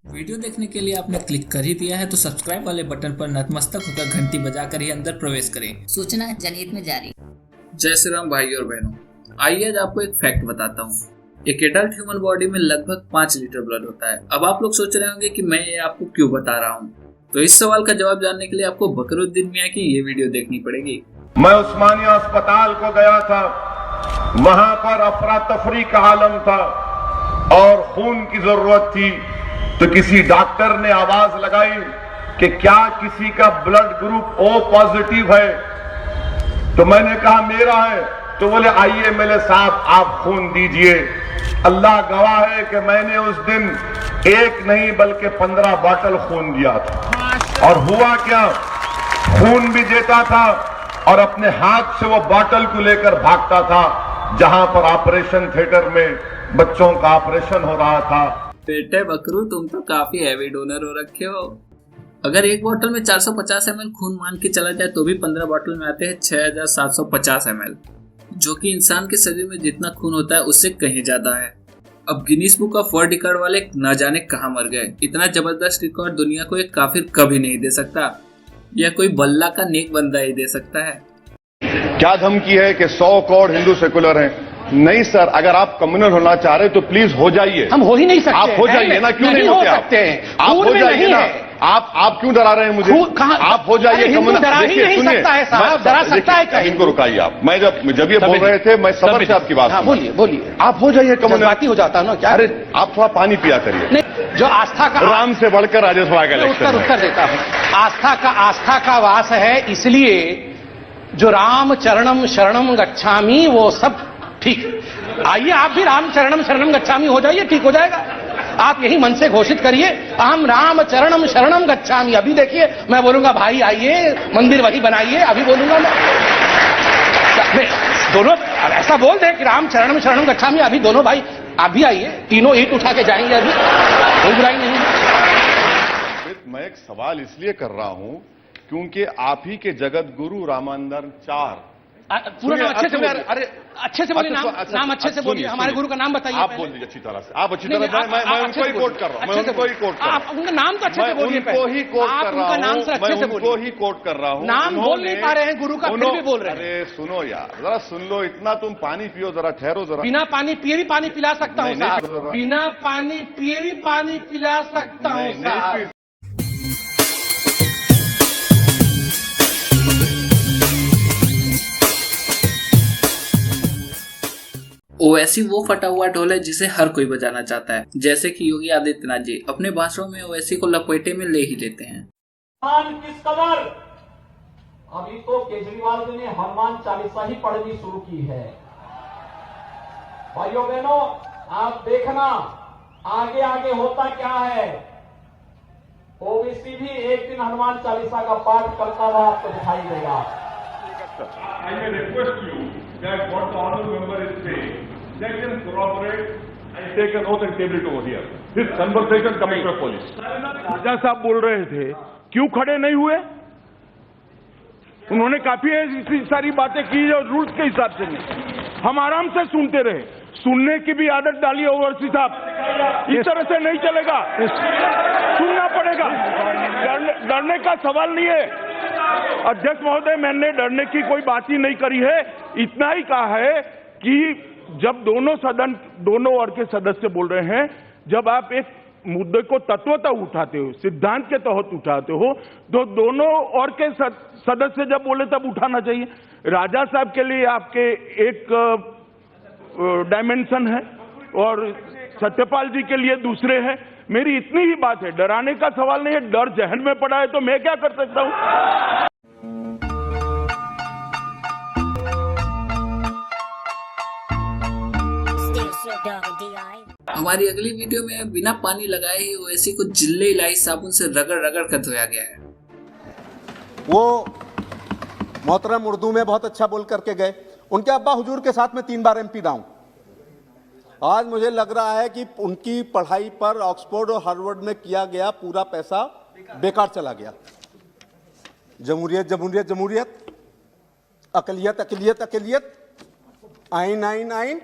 Video देखने के लिए आपने क्लिक कर ही दिया है तो सब्सक्राइब वाले बटन पर नतमस्तक होकर घंटी बजाकर ही अंदर प्रवेश करें। सूचना जनहित में जारी। जय श्री राम भाई और बहनों, आइए आज आपको एक फैक्ट बताता हूँ। एक एडल्ट ह्यूमन बॉडी में लगभग 5 लीटर ब्लड होता है। अब आप लोग सोच रहे होंगे कि मैं ये आपको क्यों बता रहा हूँ, तो इस सवाल का जवाब जानने के लिए आपको बकरुद्दीन मियां की ये वीडियो देखनी पड़ेगी। मैं उस्मानिया अस्पताल को गया था, वहां पर अफरा तफरी का आलम था और खून की जरूरत थी। तो किसी डॉक्टर ने आवाज लगाई कि क्या किसी का ब्लड ग्रुप ओ पॉजिटिव है? तो मैंने कहा मेरा है। तो बोले आइए मेरे साथ आप खून दीजिए। अल्लाह गवाह है कि मैंने उस दिन एक नहीं बल्कि 15 बॉटल खून दिया था। और हुआ क्या, खून भी देता था और अपने हाथ से वो बॉटल को लेकर भागता था जहां पर ऑपरेशन थिएटर में बच्चों का ऑपरेशन हो रहा था। बेटे बकरू, तुम तो काफी हैवी डोनर हो रखे हो। अगर एक बोतल में 450 ml खून मान के चला जाए तो भी 15 बोतल में आते हैं 6750 ml, जो कि इंसान के शरीर में जितना खून होता है उससे कहीं ज्यादा है। अब Guinness book of world record वाले न जाने कहां मर गए। इतना जबरदस्त रिकॉर्ड दुनिया को एक काफिर कभी नहीं दे सकता, या कोई बल्ला का नेक बंदा ही दे सकता है। क्या धमकी है कि 100 करोड़ हिंदू सेकुलर हैं? नहीं सर, अगर आप कम्युनल होना चाह रहे तो प्लीज हो जाइए। हम हो ही नहीं सकते। आप हो जाइए ना, क्यों नहीं होते आप? आप हो जाइए ना। आप क्यों डरा रहे हैं मुझे? आप हो जाइए कम्युनल। डरा ही नहीं सकता है साहब, डरा सकता है क्या? इनको रुकाइए आप। मैं जब ये बोल रहे थे मैं सबर से आपकी बात सुना। बोलिए। आप हो जाइए कम्युनल। बाती हो जाता है ना क्या? अरे आप थोड़ा पानी पिया करिए। जो आस्था का राम से बढ़कर राज्यसभा का इलेक्शन उत्तर देता हूं। आस्था का वास है, इसलिए जो राम चरणम शरणम गच्छामि वो सब ठीक है। आइए आप भी राम चरणम शरणम गच्छामि हो जाइए, ठीक हो जाएगा। आप यही मन से घोषित करिए, हम राम चरणम शरणम गच्छामि। अभी देखिए मैं बोलूंगा भाई आइए मंदिर वही बनाइए, अभी बोलूंगा मैं दोनों ऐसा बोल दे कि राम चरणम शरणम गच्छामि, अभी दोनों भाई आप भी आइए, तीनों ईंट उठा के जाएंगे, अभी कोई बुराई नहीं है। मैं एक सवाल इसलिए कर रहा हूं क्योंकि आप ही के जगत गुरु रामानंद 4 पूरा नाम अच्छे से बोलिए। अरे अच्छे से बोलिए, नाम अच्छे से बोलिए। हमारे गुरु का नाम बताइए। आप बोल दीजिए अच्छी तरह से। आप अच्छी तरह से। मैं उनको ही कोट कर रहा हूं। मैं उनको ही कोट कर रहा हूं। उनका नाम तो अच्छे से बोलिए। उनको ही कोट कर रहा हूं। नाम से अच्छे से बोलिए। उनको ही कोट कर रहा हूं। नाम बोल नहीं पा रहे हैं गुरु का, फिर भी बोल रहे हैं। अरे सुनो यार, जरा सुन लो। इतना तुम पानी पियो, जरा ठहरो जरा। बिना पानी पिए भी पानी पिला सकता हूं साहब। बिना पानी पिए भी पानी पिला सकता हूं साहब। ओवैसी वो फटा हुआ ढोल है जिसे हर कोई बजाना चाहता है, जैसे कि योगी आदित्यनाथ जी अपने भाषणों में ओवैसी को लपेटे में ले ही लेते हैं। किस कदर अभी तो केजरीवाल जी ने हनुमान चालीसा ही पढ़नी शुरू की है। भाइयों बहनों, आप देखना आगे आगे होता क्या है। ओबीसी भी एक दिन हनुमान चालीसा का पाठ करता हुआ आपको दिखाई देगा। I may request you that what the honourable member is saying, let them corroborate and take an oath and table it over here. This conversation, Commissioner of Police. राजा साहब बोल रहे थे, क्यों खड़े नहीं हुए? उन्होंने काफी ऐसी सारी बातें की और रूल्स के हिसाब से नहीं। हम आराम से सुनते रहे। सुनने की भी आदत डाली ओवैसी साहब। इस तरह से नहीं चलेगा, सुनना पड़ेगा। डरने का सवाल नहीं है। अध्यक्ष महोदय, मैंने डरने की कोई बात ही नहीं करी है। इतना ही कहा है कि जब दोनों ओर के सदस्य बोल रहे हैं, जब आप एक मुद्दे को तत्वतः उठाते हो, सिद्धांत के तहत उठाते हो, तो दोनों ओर के सदस्य जब बोले तब उठाना चाहिए। राजा साहब के लिए आपके एक डायमेंशन है और सत्यपाल जी के लिए दूसरे हैं। मेरी इतनी ही बात है, डराने का सवाल नहीं है। डर जहन में पड़ा है तो मैं क्या कर सकता हूं? हमारी अगली वीडियो में बिना पानी लगाए ही ओवैसी को जिले इलाही साबुन से रगड़ रगड़ कर धोया गया है। वो मोहतरम उर्दू में बहुत अच्छा बोल करके गए। उनके अब्बा हुजूर के साथ में 3 बार एमपी रहा हूं। आज मुझे लग रहा है कि उनकी पढ़ाई पर ऑक्सफोर्ड और हार्वर्ड में किया गया पूरा पैसा बेकार चला गया। जमहूरियत जमहूरियत जमहूरियत, अकलियत अकलियत अकलियत, आइन आइन आइन,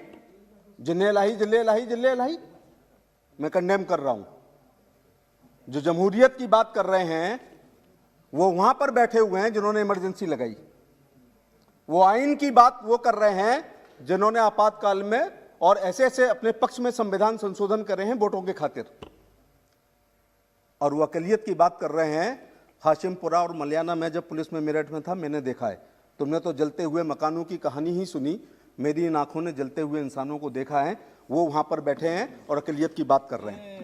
जिन्ने इलाही जिले इलाही जिले इलाही। मैं कंडेम कर रहा हूं। जो जमहूरियत की बात कर रहे हैं वो वहां पर बैठे हुए हैं जिन्होंने इमरजेंसी लगाई। वो आइन की बात वो कर रहे हैं जिन्होंने आपातकाल में और ऐसे ऐसे अपने पक्ष में संविधान संशोधन करे हैं वोटों के खातिर। और वो अकलियत की बात कर रहे हैं। हाशिमपुरा और मलियाना में जब पुलिस में मेरठ में था मैंने देखा है। तुमने तो जलते हुए मकानों की कहानी ही सुनी, मेरी इन आंखों ने जलते हुए इंसानों को देखा है। वो वहां पर बैठे हैं और अकलियत की बात कर रहे हैं।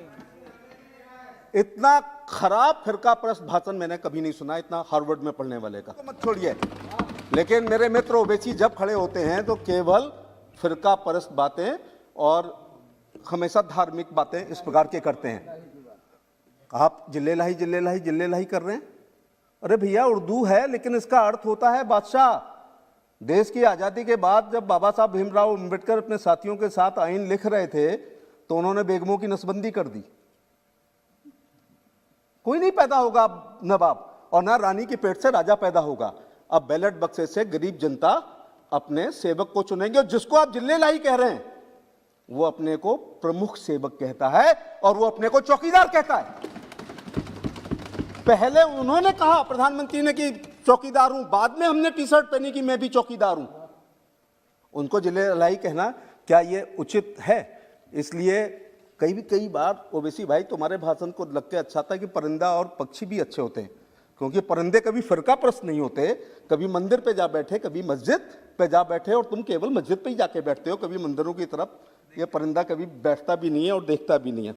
इतना खराब फिरका परस्त भाषण मैंने कभी नहीं सुना, इतना हार्वर्ड में पढ़ने वाले का। तो मत छोड़िए, लेकिन मेरे मित्र ओवैसी जब खड़े होते हैं तो केवल फिरका परस्त बातें और हमेशा धार्मिक बातें इस प्रकार के करते हैं। आप जिल्ले लाही कर रहे हैं। अरे भैया, उर्दू है लेकिन इसका अर्थ होता है बादशाह। देश की आजादी के बाद जब बाबा साहब भीमराव अम्बेडकर अपने साथियों के साथ आइन लिख रहे थे तो उन्होंने बेगमों की नसबंदी कर दी। कोई नहीं पैदा होगा अब नवाब, और ना रानी के पेट से राजा पैदा होगा। अब बैलेट बक्से से गरीब जनता अपने सेवक को चुनेंगे, और जिसको आप जिले लाई कह रहे हैं वो अपने को प्रमुख सेवक कहता है और वो अपने को चौकीदार कहता है। पहले उन्होंने कहा, प्रधानमंत्री ने, कि चौकीदार हूं, बाद में हमने टी शर्ट पहनी कि मैं भी चौकीदार हूं। उनको जिले लाई कहना क्या ये उचित है? इसलिए कई बार ओवैसी भाई तुम्हारे भाषण को लग के अच्छा था कि परिंदा और पक्षी भी अच्छे होते हैं, क्योंकि परिंदे कभी फिरका परस्त नहीं होते। कभी मंदिर पे जा बैठे, कभी मस्जिद पे जा बैठे, और तुम केवल मस्जिद पे ही जाके बैठते हो, कभी मंदिरों की तरफ ये परिंदा कभी बैठता भी नहीं है और देखता भी नहीं है।